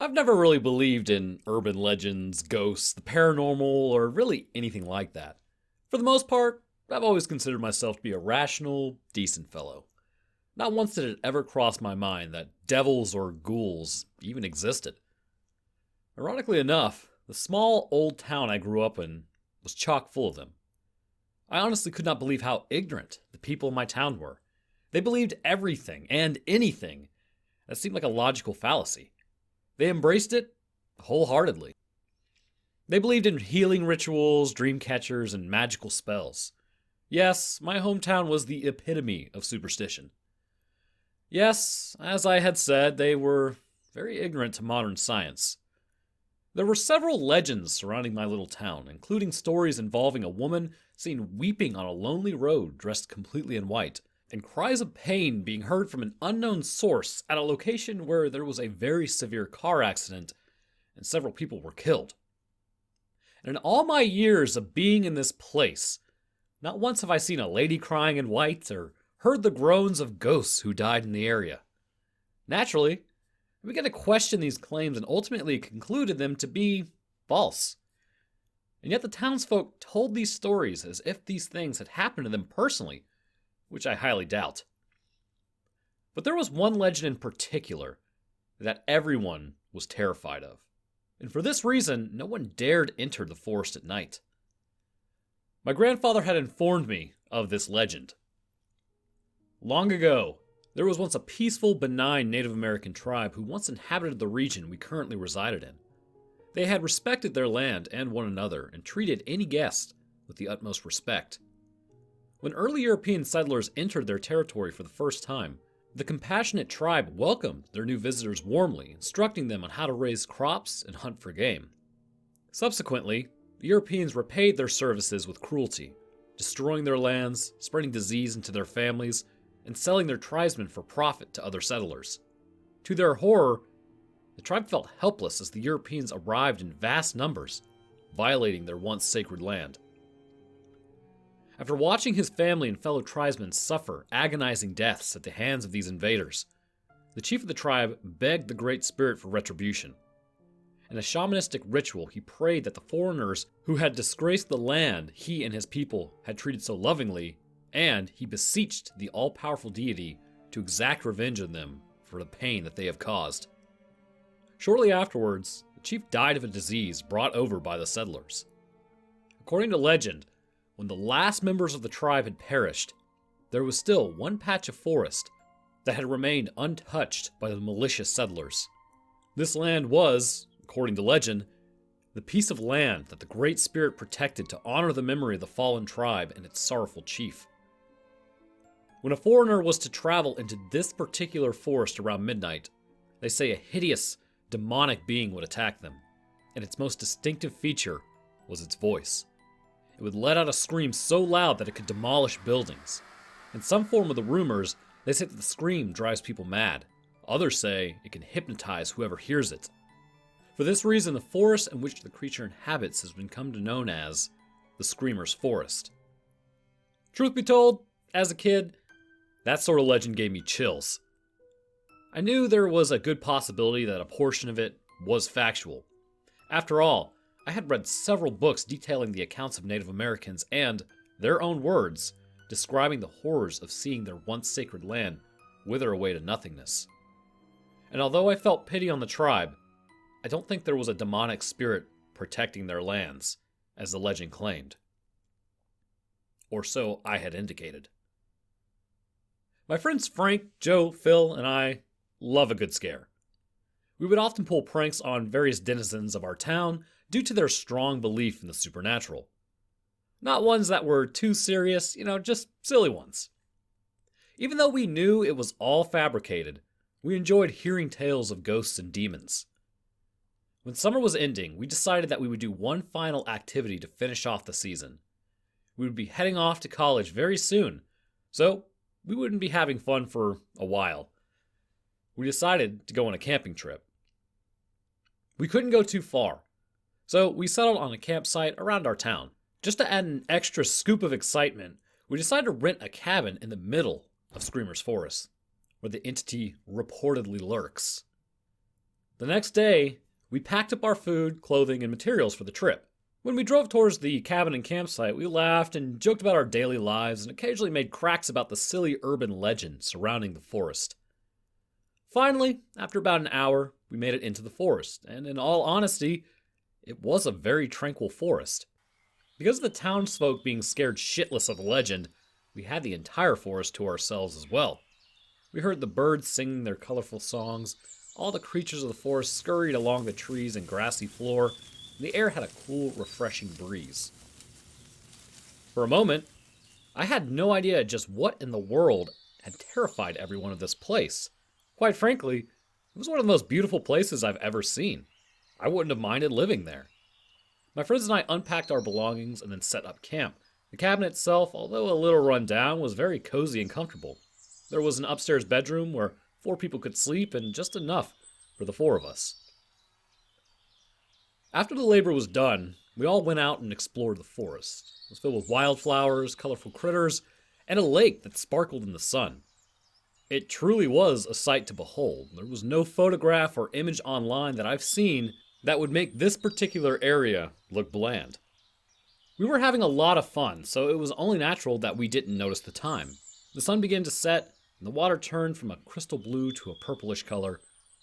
I've never really believed in urban legends, ghosts, the paranormal, or really anything like that. For the most part, I've always considered myself to be a rational, decent fellow. Not once did it ever cross my mind that devils or ghouls even existed. Ironically enough, the small old town I grew up in was chock full of them. I honestly could not believe how ignorant the people in my town were. They believed everything and anything. That seemed like a logical fallacy. They embraced it wholeheartedly. They believed in healing rituals, dream catchers, and magical spells. Yes, my hometown was the epitome of superstition. Yes, as I had said, they were very ignorant to modern science. There were several legends surrounding my little town, including stories involving a woman seen weeping on a lonely road dressed completely in white, and cries of pain being heard from an unknown source at a location where there was a very severe car accident and several people were killed. And in all my years of being in this place, not once have I seen a lady crying in white or heard the groans of ghosts who died in the area. Naturally, we began to question these claims and ultimately concluded them to be false. And yet the townsfolk told these stories as if these things had happened to them personally, which I highly doubt. But there was one legend in particular that everyone was terrified of. And for this reason, no one dared enter the forest at night. My grandfather had informed me of this legend. Long ago, there was once a peaceful, benign Native American tribe who once inhabited the region we currently resided in. They had respected their land and one another and treated any guest with the utmost respect. When early European settlers entered their territory for the first time, the compassionate tribe welcomed their new visitors warmly, instructing them on how to raise crops and hunt for game. Subsequently, the Europeans repaid their services with cruelty, destroying their lands, spreading disease into their families, and selling their tribesmen for profit to other settlers. To their horror, the tribe felt helpless as the Europeans arrived in vast numbers, violating their once sacred land. After watching his family and fellow tribesmen suffer agonizing deaths at the hands of these invaders, the chief of the tribe begged the Great Spirit for retribution. In a shamanistic ritual, he prayed that the foreigners who had disgraced the land he and his people had treated so lovingly, and he beseeched the all-powerful deity to exact revenge on them for the pain that they have caused. Shortly afterwards, the chief died of a disease brought over by the settlers. According to legend, when the last members of the tribe had perished, there was still one patch of forest that had remained untouched by the malicious settlers. This land was, according to legend, the piece of land that the Great Spirit protected to honor the memory of the fallen tribe and its sorrowful chief. When a foreigner was to travel into this particular forest around midnight, they say a hideous, demonic being would attack them, and its most distinctive feature was its voice. It would let out a scream so loud that it could demolish buildings. In some form of the rumors, they say that the scream drives people mad. Others say it can hypnotize whoever hears it. For this reason, the forest in which the creature inhabits has been come to known as the Screamer's Forest. Truth be told, as a kid, that sort of legend gave me chills. I knew there was a good possibility that a portion of it was factual. After all, I had read several books detailing the accounts of Native Americans and, their own words, describing the horrors of seeing their once sacred land wither away to nothingness. And although I felt pity on the tribe, I don't think there was a demonic spirit protecting their lands, as the legend claimed. Or so I had indicated. My friends Frank, Joe, Phil, and I love a good scare. We would often pull pranks on various denizens of our town due to their strong belief in the supernatural. Not ones that were too serious, just silly ones. Even though we knew it was all fabricated, we enjoyed hearing tales of ghosts and demons. When summer was ending, we decided that we would do one final activity to finish off the season. We would be heading off to college very soon, so we wouldn't be having fun for a while. We decided to go on a camping trip. We couldn't go too far, so we settled on a campsite around our town. Just to add an extra scoop of excitement, we decided to rent a cabin in the middle of Screamer's Forest, where the entity reportedly lurks. The next day, we packed up our food, clothing, and materials for the trip. When we drove towards the cabin and campsite, we laughed and joked about our daily lives and occasionally made cracks about the silly urban legend surrounding the forest. Finally, after about an hour, we made it into the forest, and in all honesty, it was a very tranquil forest. Because of the townsfolk being scared shitless of the legend, we had the entire forest to ourselves as well. We heard the birds singing their colorful songs, all the creatures of the forest scurried along the trees and grassy floor, and the air had a cool, refreshing breeze. For a moment, I had no idea just what in the world had terrified everyone of this place. Quite frankly, it was one of the most beautiful places I've ever seen. I wouldn't have minded living there. My friends and I unpacked our belongings and then set up camp. The cabin itself, although a little run down, was very cozy and comfortable. There was an upstairs bedroom where 4 people could sleep and just enough for the 4 of us. After the labor was done, we all went out and explored the forest. It was filled with wildflowers, colorful critters, and a lake that sparkled in the sun. It truly was a sight to behold. There was no photograph or image online that I've seen that would make this particular area look bland. We were having a lot of fun, so it was only natural that we didn't notice the time. The sun began to set, and the water turned from a crystal blue to a purplish color.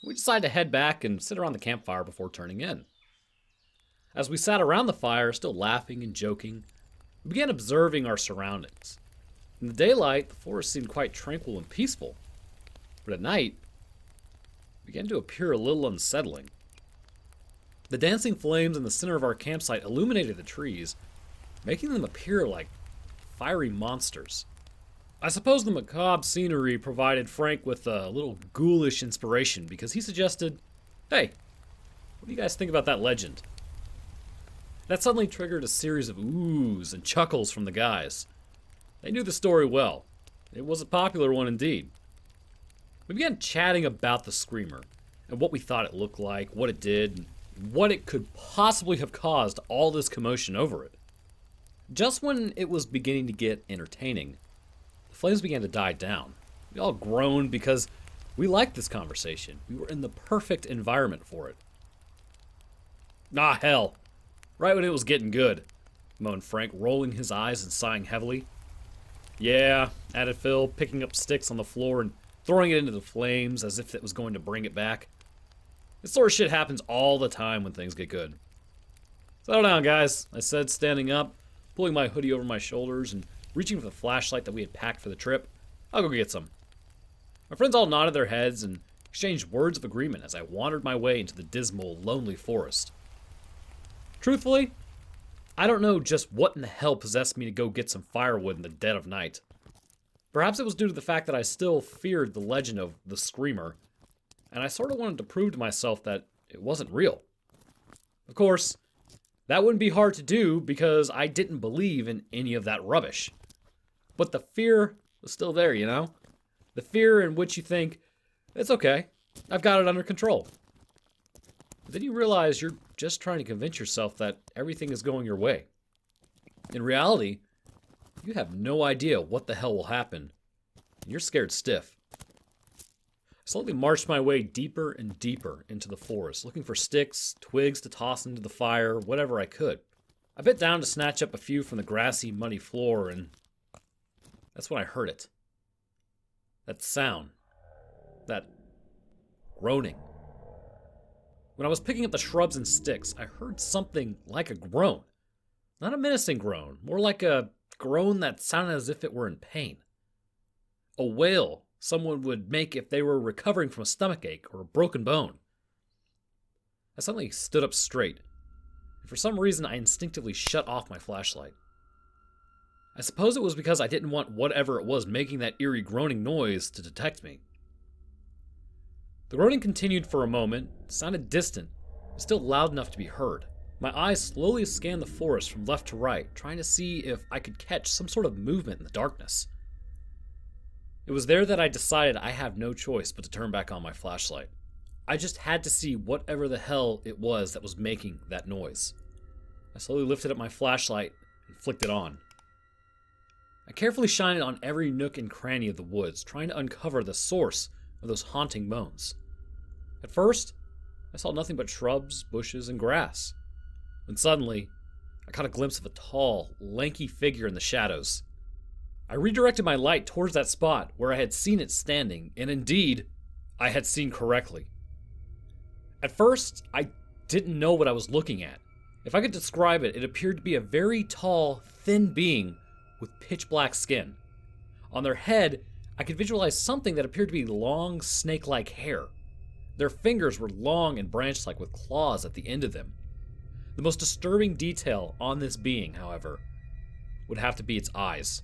We decided to head back and sit around the campfire before turning in. As we sat around the fire, still laughing and joking, we began observing our surroundings. In the daylight, the forest seemed quite tranquil and peaceful, but at night, it began to appear a little unsettling. The dancing flames in the center of our campsite illuminated the trees, making them appear like fiery monsters. I suppose the macabre scenery provided Frank with a little ghoulish inspiration because he suggested, "Hey, what do you guys think about that legend?" That suddenly triggered a series of oohs and chuckles from the guys. They knew the story well. It was a popular one indeed. We began chatting about the screamer and what we thought it looked like, what it did, and what it could possibly have caused all this commotion over it. Just when it was beginning to get entertaining, the flames began to die down. We all groaned because we liked this conversation. We were in the perfect environment for it. "Ah, hell. Right when it was getting good," moaned Frank, rolling his eyes and sighing heavily. "Yeah," added Phil, picking up sticks on the floor and throwing it into the flames as if it was going to bring it back. This sort of shit happens all the time when things get good. "Settle down, guys," I said, standing up, pulling my hoodie over my shoulders and reaching for the flashlight that we had packed for the trip. "I'll go get some." My friends all nodded their heads and exchanged words of agreement as I wandered my way into the dismal, lonely forest. Truthfully, I don't know just what in the hell possessed me to go get some firewood in the dead of night. Perhaps it was due to the fact that I still feared the legend of the Screamer, and I sort of wanted to prove to myself that it wasn't real. Of course, that wouldn't be hard to do because I didn't believe in any of that rubbish. But the fear was still there, you know? The fear in which you think, it's okay, I've got it under control. But then you realize you're just trying to convince yourself that everything is going your way. In reality, you have no idea what the hell will happen, and you're scared stiff. I slowly marched my way deeper and deeper into the forest, looking for sticks, twigs to toss into the fire, whatever I could. I bent down to snatch up a few from the grassy, muddy floor, and that's when I heard it. That sound. That groaning. When I was picking up the shrubs and sticks, I heard something like a groan. Not a menacing groan, more like a groan that sounded as if it were in pain. A wail someone would make if they were recovering from a stomachache or a broken bone. I suddenly stood up straight, and for some reason I instinctively shut off my flashlight. I suppose it was because I didn't want whatever it was making that eerie groaning noise to detect me. The groaning continued for a moment, sounded distant, but still loud enough to be heard. My eyes slowly scanned the forest from left to right, trying to see if I could catch some sort of movement in the darkness. It was there that I decided I had no choice but to turn back on my flashlight. I just had to see whatever the hell it was that was making that noise. I slowly lifted up my flashlight and flicked it on. I carefully shined it on every nook and cranny of the woods, trying to uncover the source of those haunting moans. At first, I saw nothing but shrubs, bushes, and grass. When suddenly, I caught a glimpse of a tall, lanky figure in the shadows. I redirected my light towards that spot where I had seen it standing, and indeed, I had seen correctly. At first, I didn't know what I was looking at. If I could describe it, it appeared to be a very tall, thin being with pitch black skin. On their head, I could visualize something that appeared to be long, snake-like hair. Their fingers were long and branch-like with claws at the end of them. The most disturbing detail on this being, however, would have to be its eyes.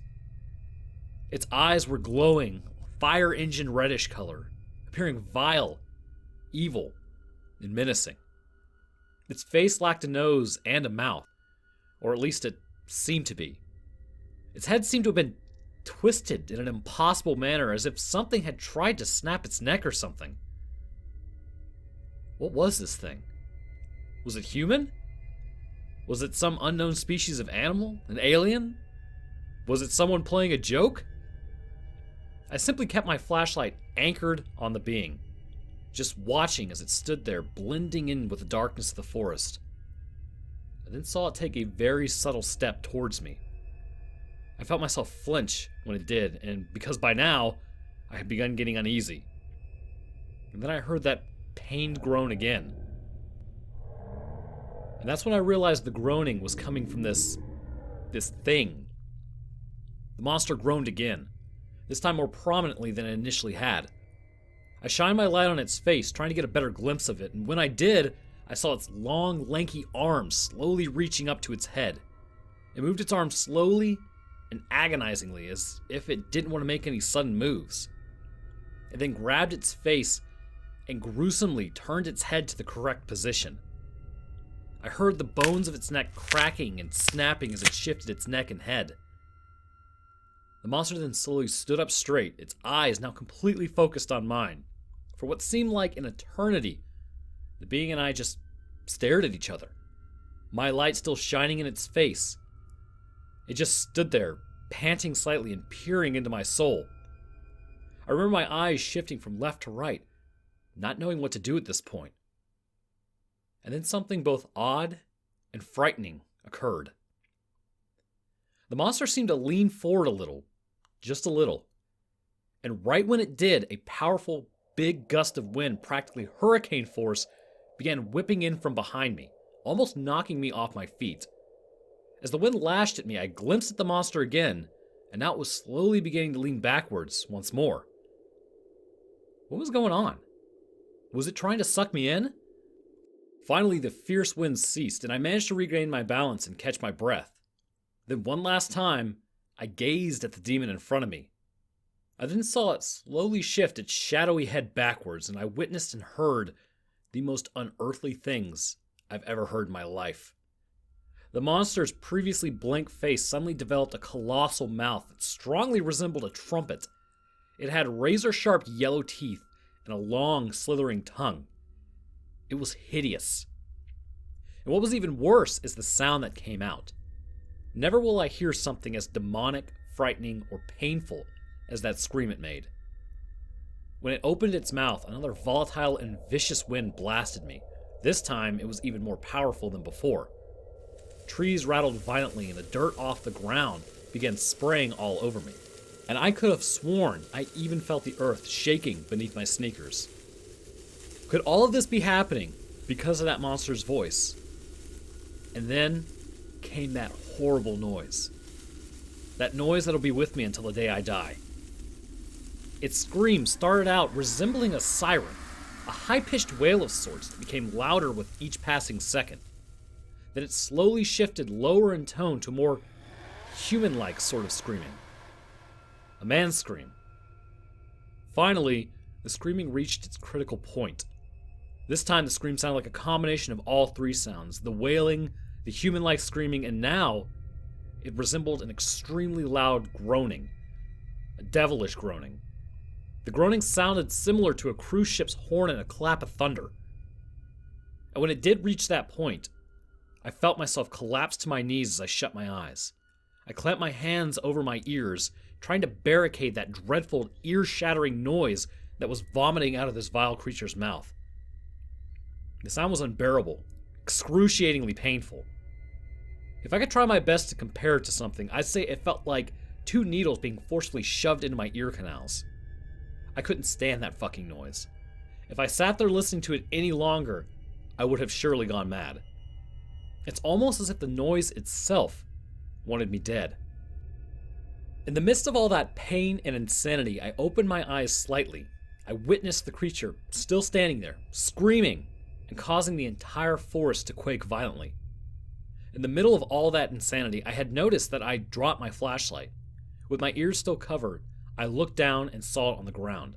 Its eyes were glowing, fire engine reddish color, appearing vile, evil, and menacing. Its face lacked a nose and a mouth, or at least it seemed to be. Its head seemed to have been twisted in an impossible manner, as if something had tried to snap its neck or something. What was this thing? Was it human? Was it some unknown species of animal? An alien? Was it someone playing a joke? I simply kept my flashlight anchored on the being, just watching as it stood there blending in with the darkness of the forest. I then saw it take a very subtle step towards me. I felt myself flinch when it did, and because by now, I had begun getting uneasy. And then I heard that pained groan again. And that's when I realized the groaning was coming from this thing. The monster groaned again, this time more prominently than it initially had. I shined my light on its face, trying to get a better glimpse of it, and when I did, I saw its long, lanky arms slowly reaching up to its head. It moved its arms slowly and agonizingly, as if it didn't want to make any sudden moves. It then grabbed its face and gruesomely turned its head to the correct position. I heard the bones of its neck cracking and snapping as it shifted its neck and head. The monster then slowly stood up straight, its eyes now completely focused on mine. For what seemed like an eternity, the being and I just stared at each other, my light still shining in its face. It just stood there, panting slightly and peering into my soul. I remember my eyes shifting from left to right, not knowing what to do at this point. And then something both odd and frightening occurred. The monster seemed to lean forward a little, just a little. And right when it did, a powerful, big gust of wind, practically hurricane force, began whipping in from behind me, almost knocking me off my feet. As the wind lashed at me, I glimpsed at the monster again, and now it was slowly beginning to lean backwards once more. What was going on? Was it trying to suck me in? Finally, the fierce wind ceased, and I managed to regain my balance and catch my breath. Then one last time, I gazed at the demon in front of me. I then saw it slowly shift its shadowy head backwards, and I witnessed and heard the most unearthly things I've ever heard in my life. The monster's previously blank face suddenly developed a colossal mouth that strongly resembled a trumpet. It had razor-sharp yellow teeth and a long, slithering tongue. It was hideous. And what was even worse is the sound that came out. Never will I hear something as demonic, frightening, or painful as that scream it made. When it opened its mouth, another volatile and vicious wind blasted me. This time, it was even more powerful than before. Trees rattled violently and the dirt off the ground began spraying all over me. And I could have sworn I even felt the earth shaking beneath my sneakers. Could all of this be happening because of that monster's voice? And then came that horrible noise. That noise that'll be with me until the day I die. Its scream started out resembling a siren, a high-pitched wail of sorts that became louder with each passing second. Then it slowly shifted lower in tone to a more human-like sort of screaming. A man's scream. Finally, the screaming reached its critical point. This time the scream sounded like a combination of all three sounds, the wailing, the human-like screaming, and now it resembled an extremely loud groaning, a devilish groaning. The groaning sounded similar to a cruise ship's horn and a clap of thunder. And when it did reach that point, I felt myself collapse to my knees as I shut my eyes. I clamped my hands over my ears, trying to barricade that dreadful, ear-shattering noise that was vomiting out of this vile creature's mouth. The sound was unbearable, excruciatingly painful. If I could try my best to compare it to something, I'd say it felt like 2 needles being forcefully shoved into my ear canals. I couldn't stand that fucking noise. If I sat there listening to it any longer, I would have surely gone mad. It's almost as if the noise itself wanted me dead. In the midst of all that pain and insanity, I opened my eyes slightly. I witnessed the creature still standing there, screaming, and causing the entire forest to quake violently. In the middle of all that insanity, I had noticed that I dropped my flashlight. With my ears still covered, I looked down and saw it on the ground.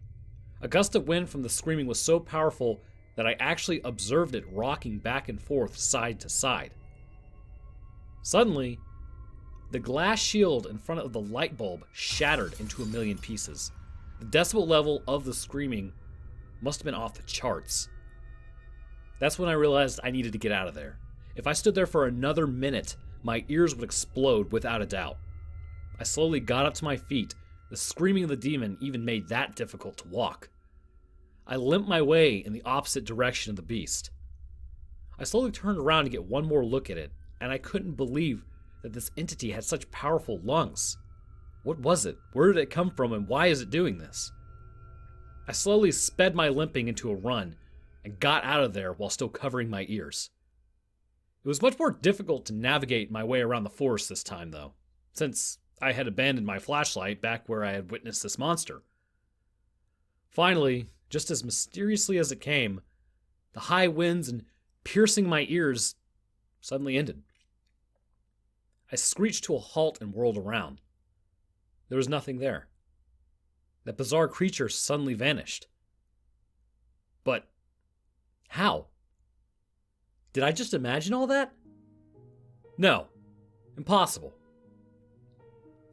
A gust of wind from the screaming was so powerful that I actually observed it rocking back and forth side to side. Suddenly, the glass shield in front of the light bulb shattered into a million pieces. The decibel level of the screaming must have been off the charts. That's when I realized I needed to get out of there. If I stood there for another minute, my ears would explode without a doubt. I slowly got up to my feet. The screaming of the demon even made that difficult to walk. I limped my way in the opposite direction of the beast. I slowly turned around to get one more look at it, and I couldn't believe that this entity had such powerful lungs. What was it? Where did it come from, and why is it doing this? I slowly sped my limping into a run and got out of there while still covering my ears. It was much more difficult to navigate my way around the forest this time, though, since I had abandoned my flashlight back where I had witnessed this monster. Finally, just as mysteriously as it came, the high winds and piercing my ears suddenly ended. I screeched to a halt and whirled around. There was nothing there. That bizarre creature suddenly vanished. But how? Did I just imagine all that? No. Impossible.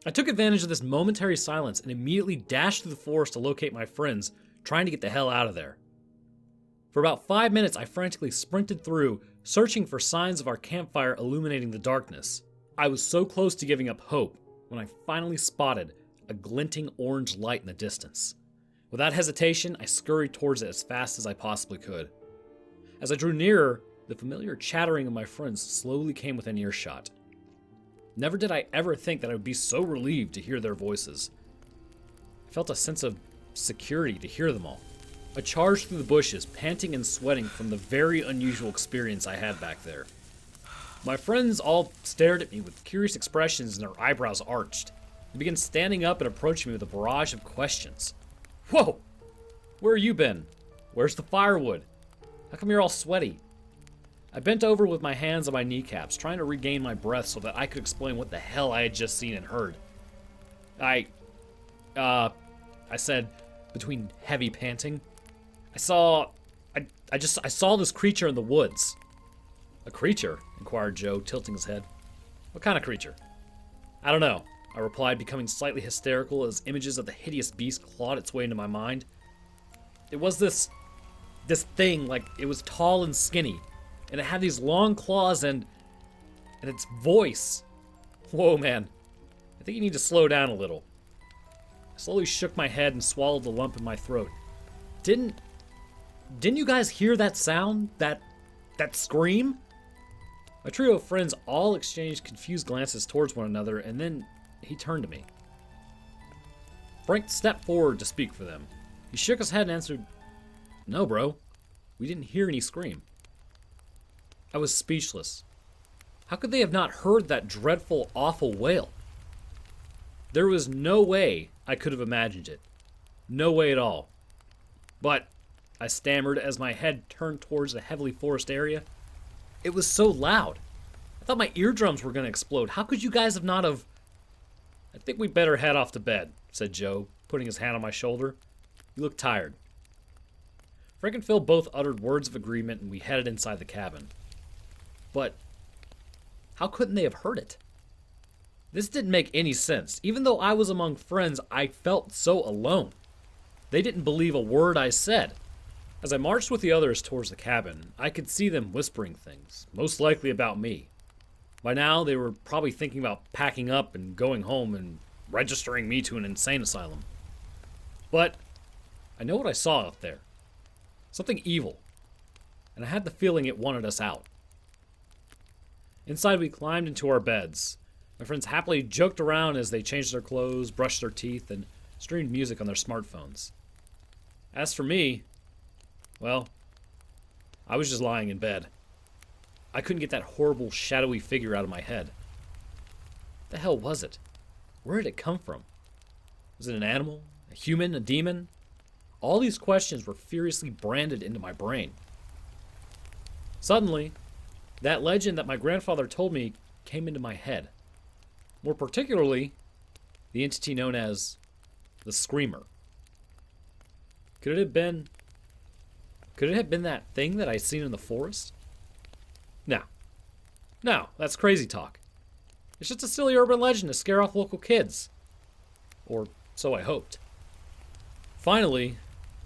I took advantage of this momentary silence and immediately dashed through the forest to locate my friends, trying to get the hell out of there. For about 5 minutes, I frantically sprinted through, searching for signs of our campfire illuminating the darkness. I was so close to giving up hope when I finally spotted a glinting orange light in the distance. Without hesitation, I scurried towards it as fast as I possibly could. As I drew nearer, the familiar chattering of my friends slowly came within earshot. Never did I ever think that I would be so relieved to hear their voices. I felt a sense of security to hear them all. I charged through the bushes, panting and sweating from the very unusual experience I had back there. My friends all stared at me with curious expressions and their eyebrows arched. They began standing up and approaching me with a barrage of questions. Whoa! Where have you been? Where's the firewood? How come you're all sweaty? I bent over with my hands on my kneecaps, trying to regain my breath so that I could explain what the hell I had just seen and heard. I said, between heavy panting, I saw this creature in the woods. A creature? Inquired Joe, tilting his head. What kind of creature? I don't know, I replied, becoming slightly hysterical as images of the hideous beast clawed its way into my mind. It was this thing, like it was tall and skinny, and it had these long claws and its voice. Whoa, man. I think you need to slow down a little. I slowly shook my head and swallowed the lump in my throat. Didn't you guys hear that sound? That scream? My trio of friends all exchanged confused glances towards one another, and then he turned to me. Frank stepped forward to speak for them. He shook his head and answered, "No, bro. We didn't hear any scream." I was speechless. How could they have not heard that dreadful, awful wail? There was no way I could have imagined it. No way at all. But, I stammered as my head turned towards the heavily forested area, it was so loud. I thought my eardrums were going to explode. How could you guys have not have... I think we better head off to bed, said Joe, putting his hand on my shoulder. You look tired. Frank and Phil both uttered words of agreement, and we headed inside the cabin. But how couldn't they have heard it? This didn't make any sense. Even though I was among friends, I felt so alone. They didn't believe a word I said. As I marched with the others towards the cabin, I could see them whispering things, most likely about me. By now, they were probably thinking about packing up and going home and registering me to an insane asylum. But I know what I saw out there. Something evil. and I had the feeling it wanted us out. Inside, we climbed into our beds. My friends happily joked around as they changed their clothes, brushed their teeth, and streamed music on their smartphones. As for me, well, I was just lying in bed. I couldn't get that horrible, shadowy figure out of my head. What the hell was it? Where did it come from? Was it an animal? A human? A demon? All these questions were furiously branded into my brain. Suddenly, that legend that my grandfather told me came into my head. More particularly, the entity known as the Screamer. Could it have been that thing that I'd seen in the forest? No, that's crazy talk. It's just a silly urban legend to scare off local kids. Or so I hoped. Finally,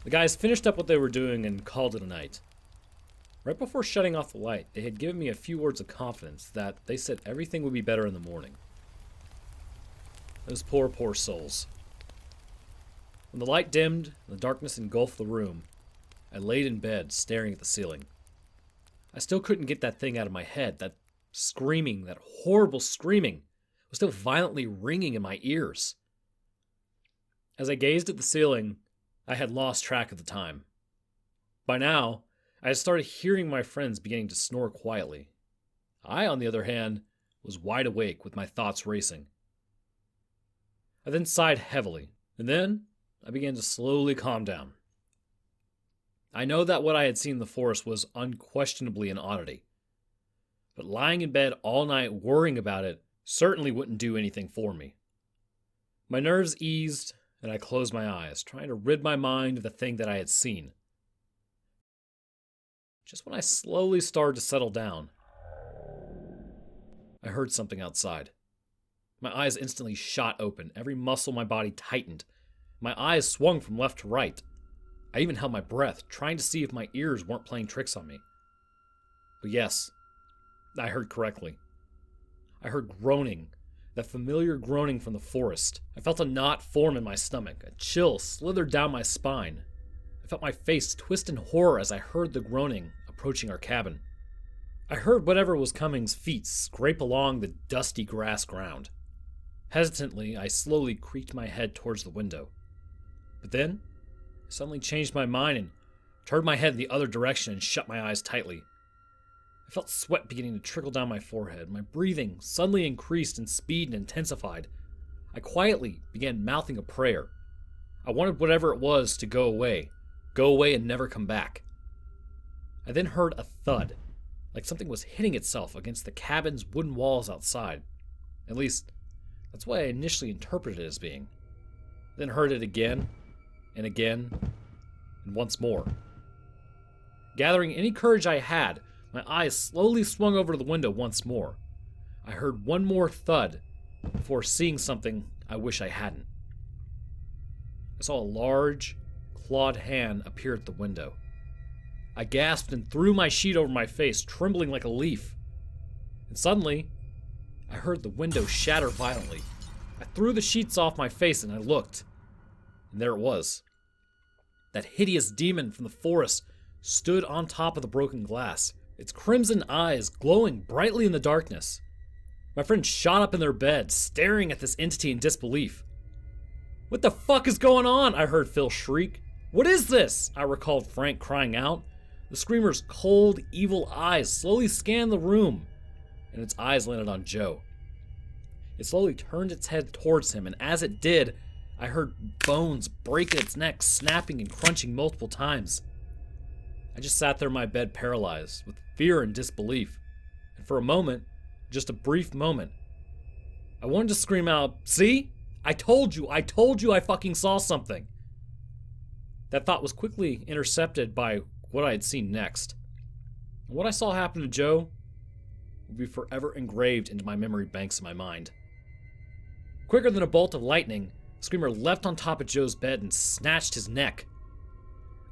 the guys finished up what they were doing and called it a night. Right before shutting off the light, they had given me a few words of confidence that they said everything would be better in the morning. Those poor, poor souls. When the light dimmed and the darkness engulfed the room, I laid in bed, staring at the ceiling. I still couldn't get that thing out of my head. That screaming, that horrible screaming, was still violently ringing in my ears. As I gazed at the ceiling, I had lost track of the time. By now, I had started hearing my friends beginning to snore quietly. I, on the other hand, was wide awake with my thoughts racing. I then sighed heavily, and then I began to slowly calm down. I know that what I had seen in the forest was unquestionably an oddity, but lying in bed all night worrying about it certainly wouldn't do anything for me. My nerves eased, and I closed my eyes, trying to rid my mind of the thing that I had seen. Just when I slowly started to settle down, I heard something outside. My eyes instantly shot open, every muscle in my body tightened. My eyes swung from left to right. I even held my breath, trying to see if my ears weren't playing tricks on me. But yes, I heard correctly. I heard groaning, that familiar groaning from the forest. I felt a knot form in my stomach, a chill slithered down my spine. I felt my face twist in horror as I heard the groaning approaching our cabin. I heard whatever was coming's feet scrape along the dusty grass ground. Hesitantly, I slowly creaked my head towards the window. But then, I suddenly changed my mind and turned my head the other direction and shut my eyes tightly. I felt sweat beginning to trickle down my forehead. My breathing suddenly increased in speed and intensified. I quietly began mouthing a prayer. I wanted whatever it was to go away and never come back. I then heard a thud, like something was hitting itself against the cabin's wooden walls outside. At least, that's what I initially interpreted it as being. Then heard it again, and again, and once more. Gathering any courage I had, my eyes slowly swung over to the window once more. I heard one more thud before seeing something I wish I hadn't. I saw a large, clawed hand appear at the window. I gasped and threw my sheet over my face, trembling like a leaf. And suddenly, I heard the window shatter violently. I threw the sheets off my face and I looked. And there it was. That hideous demon from the forest stood on top of the broken glass, its crimson eyes glowing brightly in the darkness. My friends shot up in their beds, staring at this entity in disbelief. "What the fuck is going on?" I heard Phil shriek. "What is this?" I recalled Frank crying out. The screamer's cold, evil eyes slowly scanned the room, and its eyes landed on Joe. It slowly turned its head towards him, and as it did, I heard bones break in its neck, snapping and crunching multiple times. I just sat there in my bed paralyzed, with fear and disbelief. And for a moment, just a brief moment, I wanted to scream out, "See? I told you I fucking saw something." That thought was quickly intercepted by what I had seen next. And what I saw happen to Joe will be forever engraved into my memory banks in my mind. Quicker than a bolt of lightning, the screamer leapt on top of Joe's bed and snatched his neck.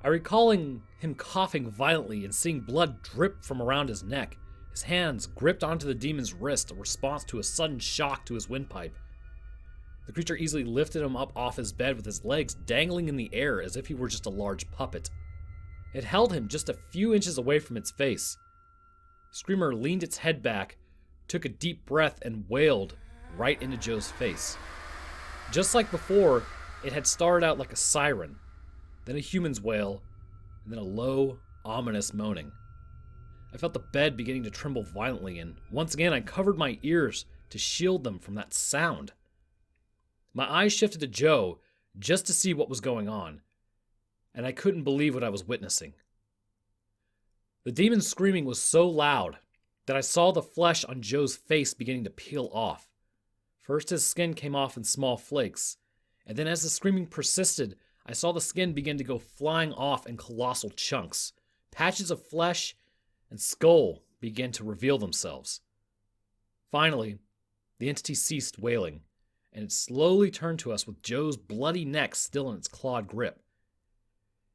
I recalling him coughing violently and seeing blood drip from around his neck. His hands gripped onto the demon's wrist, a response to a sudden shock to his windpipe. The creature easily lifted him up off his bed with his legs dangling in the air as if he were just a large puppet. It held him just a few inches away from its face. The screamer leaned its head back, took a deep breath, and wailed right into Joe's face. Just like before, it had started out like a siren, then a human's wail, and then a low, ominous moaning. I felt the bed beginning to tremble violently, and once again I covered my ears to shield them from that sound. My eyes shifted to Joe just to see what was going on, and I couldn't believe what I was witnessing. The demon's screaming was so loud that I saw the flesh on Joe's face beginning to peel off. First his skin came off in small flakes, and then as the screaming persisted, I saw the skin begin to go flying off in colossal chunks. Patches of flesh and skull began to reveal themselves. Finally, the entity ceased wailing, and it slowly turned to us with Joe's bloody neck still in its clawed grip.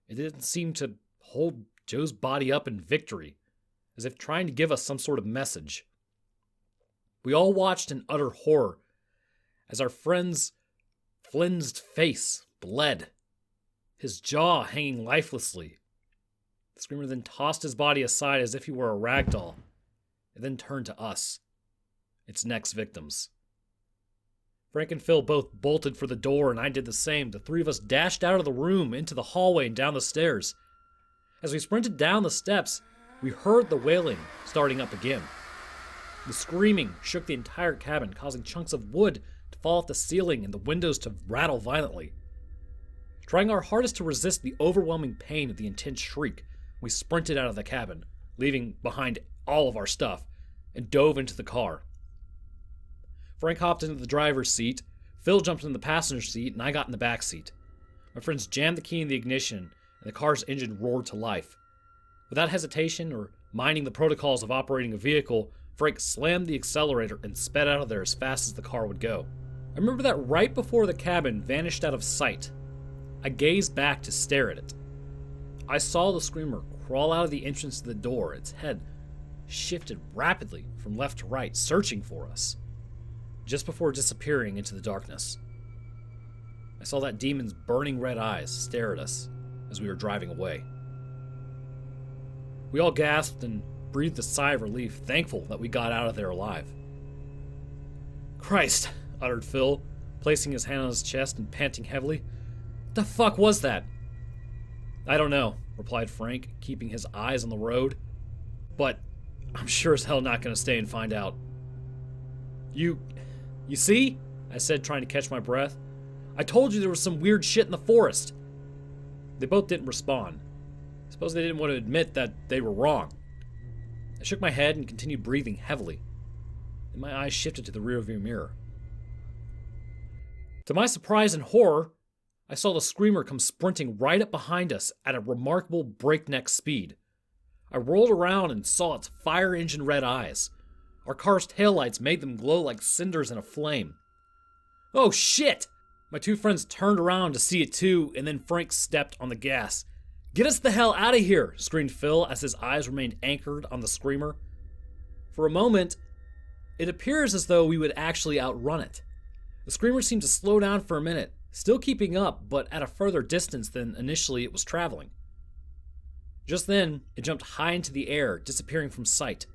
It didn't seem to hold Joe's body up in victory, as if trying to give us some sort of message. We all watched in utter horror as our friend's flensed face bled, his jaw hanging lifelessly. The screamer then tossed his body aside as if he were a rag doll, and then turned to us, its next victims. Frank and Phil both bolted for the door, and I did the same. The three of us dashed out of the room, into the hallway, and down the stairs. As we sprinted down the steps, we heard the wailing starting up again. The screaming shook the entire cabin, causing chunks of wood to fall off the ceiling and the windows to rattle violently. Trying our hardest to resist the overwhelming pain of the intense shriek, we sprinted out of the cabin, leaving behind all of our stuff, and dove into the car. Frank hopped into the driver's seat, Phil jumped in the passenger seat, and I got in the back seat. My friends jammed the key in the ignition, and the car's engine roared to life. Without hesitation or minding the protocols of operating a vehicle, Frank slammed the accelerator and sped out of there as fast as the car would go. I remember that right before the cabin vanished out of sight, I gazed back to stare at it. I saw the screamer crawl out of the entrance to the door, its head shifted rapidly from left to right, searching for us, just before disappearing into the darkness. I saw that demon's burning red eyes stare at us as we were driving away. We all gasped and breathed a sigh of relief, thankful that we got out of there alive. "Christ," uttered Phil, placing his hand on his chest and panting heavily. "What the fuck was that?" "I don't know," replied Frank, keeping his eyes on the road. "But I'm sure as hell not going to stay and find out." You see?" I said, trying to catch my breath. "I told you there was some weird shit in the forest." They both didn't respond. I suppose they didn't want to admit that they were wrong. I shook my head and continued breathing heavily. Then my eyes shifted to the rearview mirror. To my surprise and horror, I saw the screamer come sprinting right up behind us at a remarkable breakneck speed. I rolled around and saw its fire engine red eyes. Our car's taillights made them glow like cinders in a flame. "Oh shit!" My two friends turned around to see it too, and then Frank stepped on the gas. "Get us the hell out of here!" screamed Phil as his eyes remained anchored on the screamer. For a moment, it appears as though we would actually outrun it. The screamer seemed to slow down for a minute, still keeping up, but at a further distance than initially it was traveling. Just then, it jumped high into the air, disappearing from sight.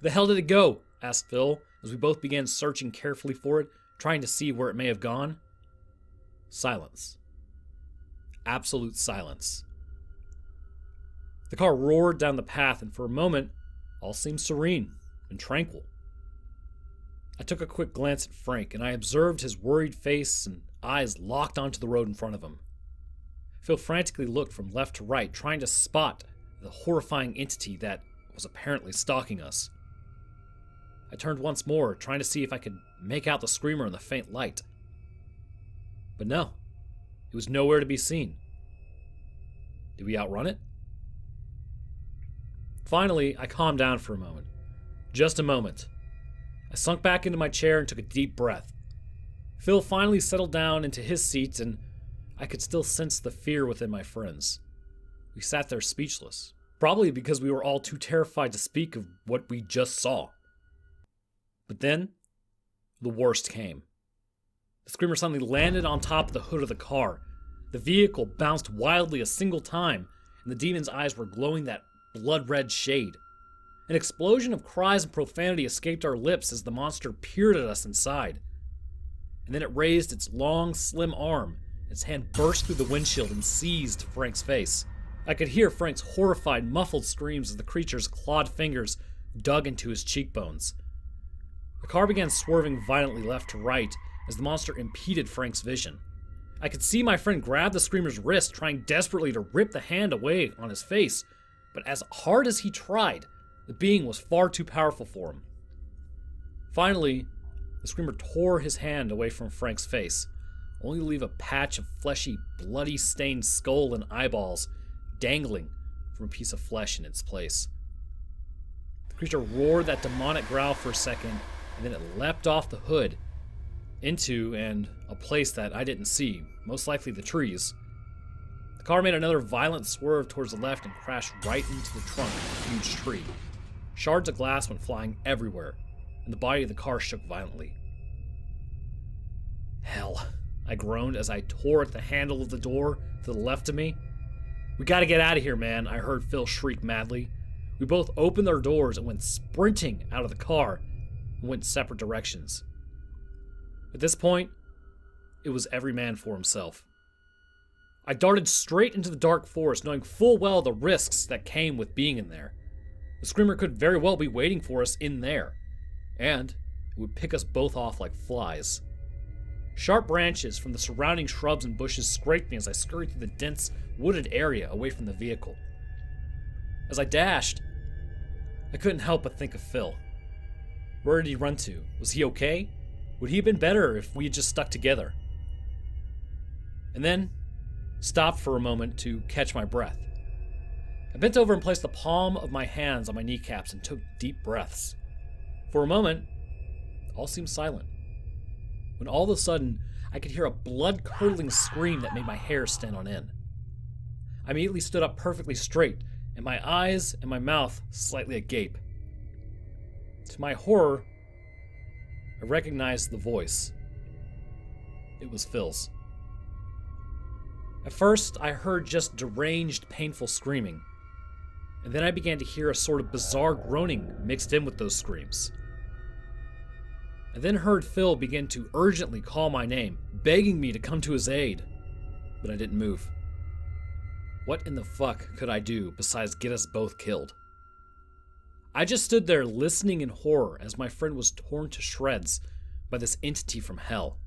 "The hell did it go?" asked Phil, as we both began searching carefully for it, trying to see where it may have gone. Silence. Absolute silence. The car roared down the path, and for a moment, all seemed serene and tranquil. I took a quick glance at Frank, and I observed his worried face and eyes locked onto the road in front of him. Phil frantically looked from left to right, trying to spot the horrifying entity that was apparently stalking us. I turned once more, trying to see if I could make out the screamer in the faint light. But no, it was nowhere to be seen. Did we outrun it? Finally, I calmed down for a moment. Just a moment. I sunk back into my chair and took a deep breath. Phil finally settled down into his seat, and I could still sense the fear within my friends. We sat there speechless, probably because we were all too terrified to speak of what we just saw. But then, the worst came. The screamer suddenly landed on top of the hood of the car. The vehicle bounced wildly a single time, and the demon's eyes were glowing that blood-red shade. An explosion of cries and profanity escaped our lips as the monster peered at us inside. And then it raised its long, slim arm. Its hand burst through the windshield and seized Frank's face. I could hear Frank's horrified, muffled screams as the creature's clawed fingers dug into his cheekbones. The car began swerving violently left to right as the monster impeded Frank's vision. I could see my friend grab the screamer's wrist, trying desperately to rip the hand away on his face, but as hard as he tried, the being was far too powerful for him. Finally, the screamer tore his hand away from Frank's face, only to leave a patch of fleshy, bloody-stained skull and eyeballs dangling from a piece of flesh in its place. The creature roared that demonic growl for a second, and then it leapt off the hood into and a place that I didn't see, most likely the trees. The car made another violent swerve towards the left and crashed right into the trunk of a huge tree. Shards of glass went flying everywhere, and the body of the car shook violently. Hell, I groaned as I tore at the handle of the door to the left of me. We gotta get out of here, man, I heard Phil shriek madly. We both opened our doors and went sprinting out of the car and went separate directions. At this point, it was every man for himself. I darted straight into the dark forest, knowing full well the risks that came with being in there. The screamer could very well be waiting for us in there, and it would pick us both off like flies. Sharp branches from the surrounding shrubs and bushes scraped me as I scurried through the dense, wooded area away from the vehicle. As I dashed, I couldn't help but think of Phil. Where did he run to? Was he okay? Would he have been better if we had just stuck together? And then, stopped for a moment to catch my breath. I bent over and placed the palm of my hands on my kneecaps and took deep breaths. For a moment, all seemed silent. When all of a sudden, I could hear a blood-curdling scream that made my hair stand on end. I immediately stood up perfectly straight, and my eyes and my mouth slightly agape. To my horror, I recognized the voice. It was Phil's. At first, I heard just deranged, painful screaming, and then I began to hear a sort of bizarre groaning mixed in with those screams. I then heard Phil begin to urgently call my name, begging me to come to his aid, but I didn't move. What in the fuck could I do besides get us both killed? I just stood there listening in horror as my friend was torn to shreds by this entity from hell.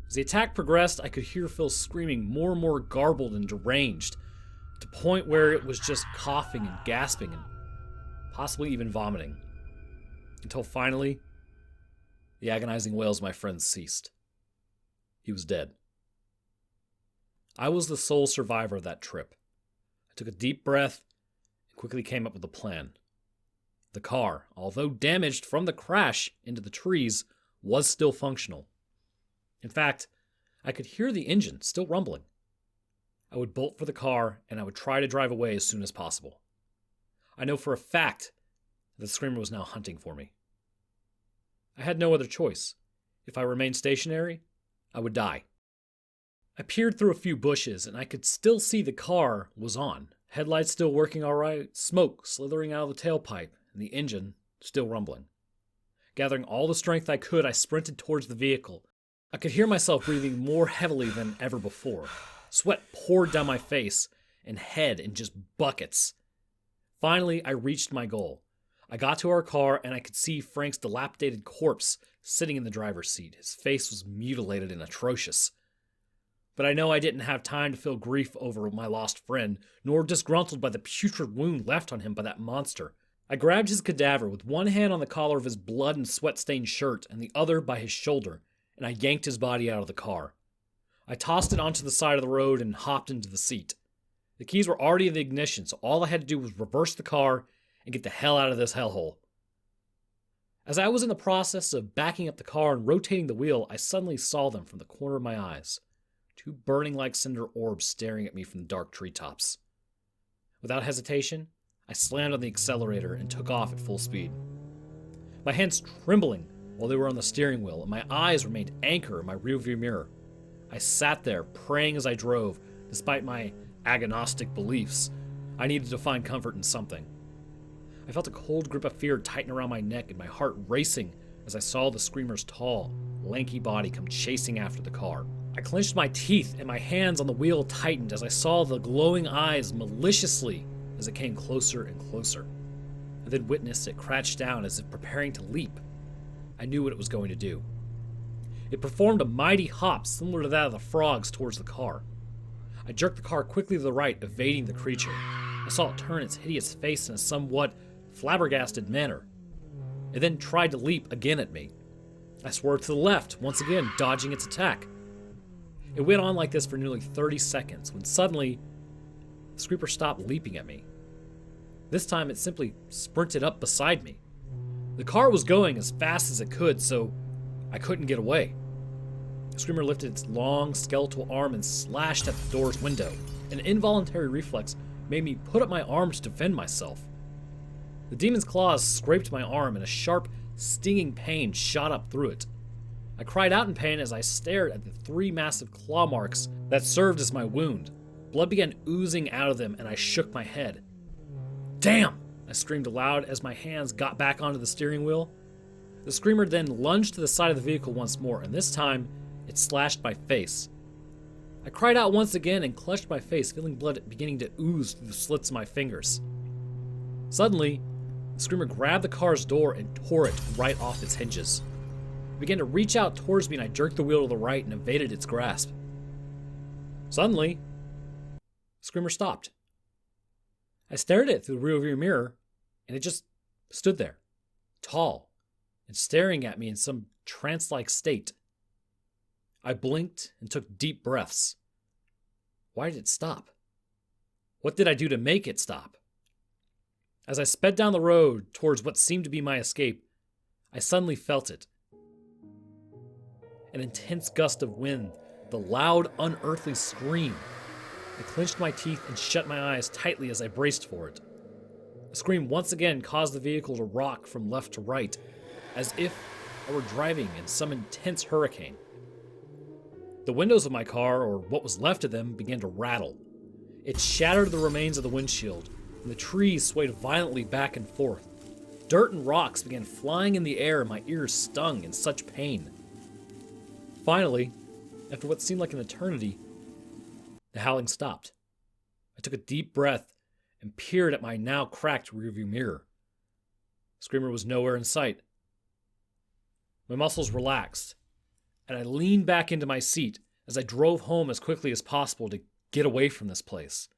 As the attack progressed, I could hear Phil screaming more and more garbled and deranged, to the point where it was just coughing and gasping and possibly even vomiting. Until finally, the agonizing wails of my friend ceased. He was dead. I was the sole survivor of that trip. I took a deep breath and quickly came up with a plan. The car, although damaged from the crash into the trees, was still functional. In fact, I could hear the engine still rumbling. I would bolt for the car, and I would try to drive away as soon as possible. I know for a fact that the screamer was now hunting for me. I had no other choice. If I remained stationary, I would die. I peered through a few bushes, and I could still see the car was on. Headlights still working all right, smoke slithering out of the tailpipe, and the engine still rumbling. Gathering all the strength I could, I sprinted towards the vehicle. I could hear myself breathing more heavily than ever before. Sweat poured down my face and head in just buckets. Finally, I reached my goal. I got to our car, and I could see Frank's dilapidated corpse sitting in the driver's seat. His face was mutilated and atrocious. But I know I didn't have time to feel grief over my lost friend, nor disgruntled by the putrid wound left on him by that monster. I grabbed his cadaver with one hand on the collar of his blood and sweat-stained shirt and the other by his shoulder, and I yanked his body out of the car. I tossed it onto the side of the road and hopped into the seat. The keys were already in the ignition, so all I had to do was reverse the car and get the hell out of this hellhole. As I was in the process of backing up the car and rotating the wheel, I suddenly saw them from the corner of my eyes. Two burning like cinder orbs staring at me from the dark treetops. Without hesitation, I slammed on the accelerator and took off at full speed. My hands trembling while they were on the steering wheel, and my eyes remained anchored in my rearview mirror. I sat there, praying as I drove, despite my agnostic beliefs, I needed to find comfort in something. I felt a cold grip of fear tighten around my neck and my heart racing as I saw the screamer's tall, lanky body come chasing after the car. I clenched my teeth and my hands on the wheel tightened as I saw the glowing eyes maliciously as it came closer and closer. I then witnessed it crouch down as if preparing to leap. I knew what it was going to do. It performed a mighty hop similar to that of the frogs towards the car. I jerked the car quickly to the right, evading the creature. I saw it turn its hideous face in a somewhat flabbergasted manner. It then tried to leap again at me. I swerved to the left, once again dodging its attack. It went on like this for nearly 30 seconds when suddenly the screamer stopped leaping at me. This time it simply sprinted up beside me. The car was going as fast as it could, so I couldn't get away. The screamer lifted its long skeletal arm and slashed at the door's window. An involuntary reflex made me put up my arm to defend myself. The demon's claws scraped my arm and a sharp, stinging pain shot up through it. I cried out in pain as I stared at the 3 massive claw marks that served as my wound. Blood began oozing out of them and I shook my head. "Damn!" I screamed aloud as my hands got back onto the steering wheel. The screamer then lunged to the side of the vehicle once more, and this time it slashed my face. I cried out once again and clutched my face, feeling blood beginning to ooze through the slits of my fingers. Suddenly, the screamer grabbed the car's door and tore it right off its hinges. It began to reach out towards me and I jerked the wheel to the right and evaded its grasp. Suddenly, the screamer stopped. I stared at it through the rearview mirror and it just stood there, tall, and staring at me in some trance-like state. I blinked and took deep breaths. Why did it stop? What did I do to make it stop? As I sped down the road towards what seemed to be my escape, I suddenly felt it. An intense gust of wind, the loud, unearthly scream. I clenched my teeth and shut my eyes tightly as I braced for it. The scream once again caused the vehicle to rock from left to right, as if I were driving in some intense hurricane. The windows of my car, or what was left of them, began to rattle. It shattered the remains of the windshield, and the trees swayed violently back and forth. Dirt and rocks began flying in the air, and my ears stung in such pain. Finally, after what seemed like an eternity, the howling stopped. I took a deep breath and peered at my now cracked rearview mirror. The screamer was nowhere in sight. My muscles relaxed, and I leaned back into my seat as I drove home as quickly as possible to get away from this place.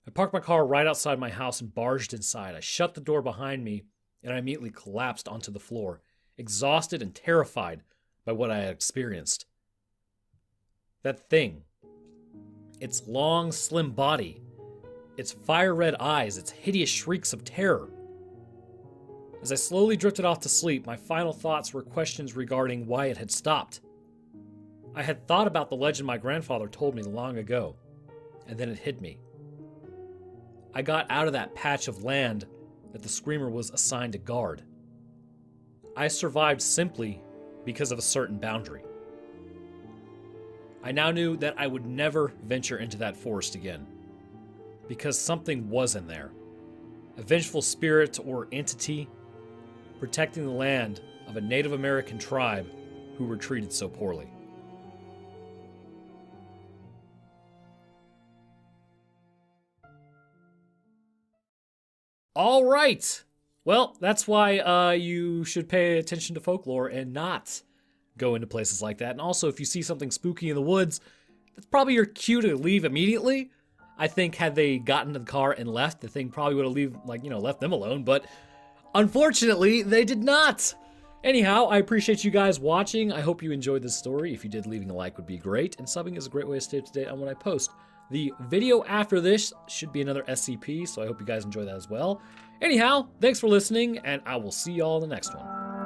I parked my car right outside my house and barged inside. I shut the door behind me, and I immediately collapsed onto the floor, exhausted and terrified by what I had experienced. That thing, its long, slim body, its fire-red eyes, its hideous shrieks of terror. As I slowly drifted off to sleep, my final thoughts were questions regarding why it had stopped. I had thought about the legend my grandfather told me long ago, and then it hit me. I got out of that patch of land that the screamer was assigned to guard. I survived simply because of a certain boundary. I now knew that I would never venture into that forest again, because something was in there. A vengeful spirit or entity protecting the land of a Native American tribe who were treated so poorly. All right. Well, that's why you should pay attention to folklore and not go into places like that. And also, if you see something spooky in the woods, that's probably your cue to leave immediately. I think had they gotten to the car and left, the thing probably would have left them alone. But unfortunately, they did not. Anyhow, I appreciate you guys watching. I hope you enjoyed this story. If you did, leaving a like would be great. And subbing is a great way to stay up to date on when I post. The video after this should be another SCP, so I hope you guys enjoy that as well. Anyhow, thanks for listening, and I will see y'all in the next one.